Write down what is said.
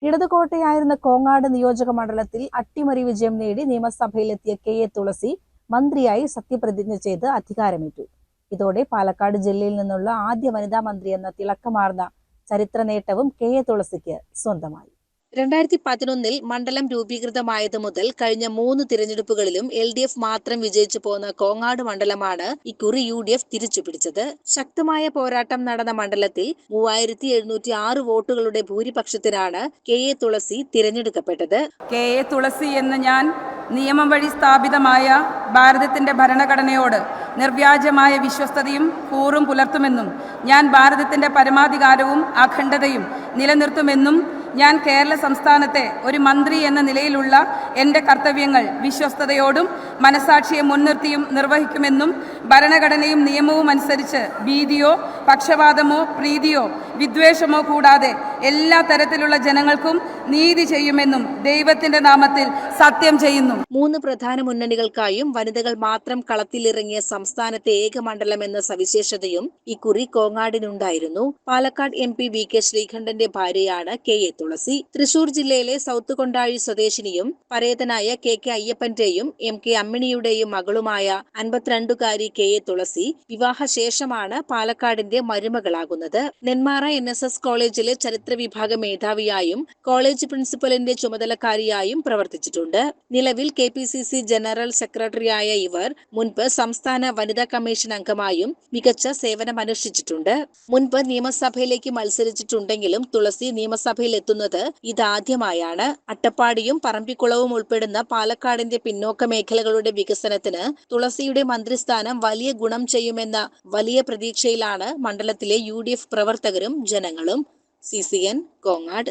ഇടതുകോട്ടയായിരുന്ന കോങ്ങാട് നിയോജക മണ്ഡലത്തിൽ അട്ടിമറി വിജയം നേടി നിയമസഭയിലെത്തിയ കെ.എ. തുളസി മന്ത്രിയായി സത്യപ്രതിജ്ഞ ചെയ്ത് അധികാരമേറ്റു. ഇതോടെ പാലക്കാട് ജില്ലയിൽ നിന്നുള്ള ആദ്യ വനിതാ മന്ത്രി എന്ന തിളക്കമാർന്ന ചരിത്ര നേട്ടവും കെ.എ. തുളസിക്ക് സ്വന്തമായി. 2011 മണ്ഡലം രൂപീകൃതമായതു മുതൽ കഴിഞ്ഞ 3 തിരഞ്ഞെടുപ്പുകളിലും LDF മാത്രം വിജയിച്ചു പോന്ന കോങ്ങാട് മണ്ഡലമാണ് ഇക്കുറി UDF തിരിച്ചുപിടിച്ചത്. ശക്തമായ പോരാട്ടം നടന്ന മണ്ഡലത്തിൽ 3706 വോട്ടുകളുടെ ഭൂരിപക്ഷത്തിനാണ് കെ.എ. തുളസി തിരഞ്ഞെടുക്കപ്പെട്ടത്. കെ.എ. തുളസി എന്ന ഞാൻ നിയമം വഴി സ്ഥാപിതമായ ഭാരതത്തിന്റെ ഭരണഘടനയോട് നിർവ്യാജമായ വിശ്വസ്തതയും കൂറും പുലർത്തുമെന്നും ഞാൻ ഭാരതത്തിന്റെ പരമാധികാരവും അഖണ്ഡതയും നിലനിർത്തുമെന്നും ഞാൻ കേരള സംസ്ഥാനത്തെ ഒരു മന്ത്രി എന്ന നിലയിലുള്ള എൻ്റെ കർത്തവ്യങ്ങൾ വിശ്വസ്തയോടും മനസാക്ഷിയെ മുൻനിർത്തിയും നിർവഹിക്കുമെന്നും ഭരണഘടനയും നിയമവും അനുസരിച്ച് ഭീതിയോ പക്ഷപാതമോ പ്രീതിയോ വിദ്വേഷമോ കൂടാതെ എല്ലാ തരത്തിലുള്ള ജനങ്ങൾക്കും നീതി ചെയ്യുമെന്നും ദൈവത്തിന്റെ നാമത്തിൽ സത്യം ചെയ്യുന്നു. 3 പ്രധാന മുന്നണികൾക്കായും വനിതകൾ മാത്രം കളത്തിലിറങ്ങിയ സംസ്ഥാനത്തെ ഏക മണ്ഡലം എന്ന സവിശേഷതയും ഇക്കുറി കോങ്ങാടിനുണ്ടായിരുന്നു. പാലക്കാട് MP VK ശ്രീകണ്ഠന്റെ ഭാര്യയാണ് കെ.എ. തുളസി. തൃശൂർ ജില്ലയിലെ സൗത്ത് കൊണ്ടാഴി സ്വദേശിനിയും പരേതനായ KK അയ്യപ്പന്റെയും MK അമ്മിണിയുടെയും മകളുമായ 52കാരി കെ.എ. തുളസി വിവാഹശേഷമാണ് പാലക്കാടിന്റെ മരുമകളാകുന്നത്. നെന്മാറ NSS കോളേജിലെ ചരിത്ര വിഭാഗ മേധാവിയായും കോളേജ് പ്രിൻസിപ്പലിന്റെ ചുമതലക്കാരിയായും പ്രവർത്തിച്ചിട്ടുണ്ട്. നിലവിൽ KPCC ജനറൽ സെക്രട്ടറിയായ ഇവർ മുൻപ് സംസ്ഥാന വനിതാ കമ്മീഷൻ അംഗമായും മികച്ച സേവനമനുഷ്ഠിച്ചിട്ടുണ്ട്. മുൻപ് നിയമസഭയിലേക്ക് മത്സരിച്ചിട്ടുണ്ടെങ്കിലും തുളസി നിയമസഭയിൽ എത്തുന്നത് ഇതാദ്യമായാണ്. അട്ടപ്പാടിയും പറമ്പിക്കുളവും ഉൾപ്പെടുന്ന പാലക്കാടിന്റെ പിന്നോക്ക മേഖലകളുടെ വികസനത്തിന് തുളസിയുടെ മന്ത്രിസ്ഥാനം വലിയ ഗുണം ചെയ്യുമെന്ന വലിയ പ്രതീക്ഷയിലാണ് മണ്ഡലത്തിലെ UDF പ്രവർത്തകരും ജനങ്ങളും. CCN കോങ്ങാട്.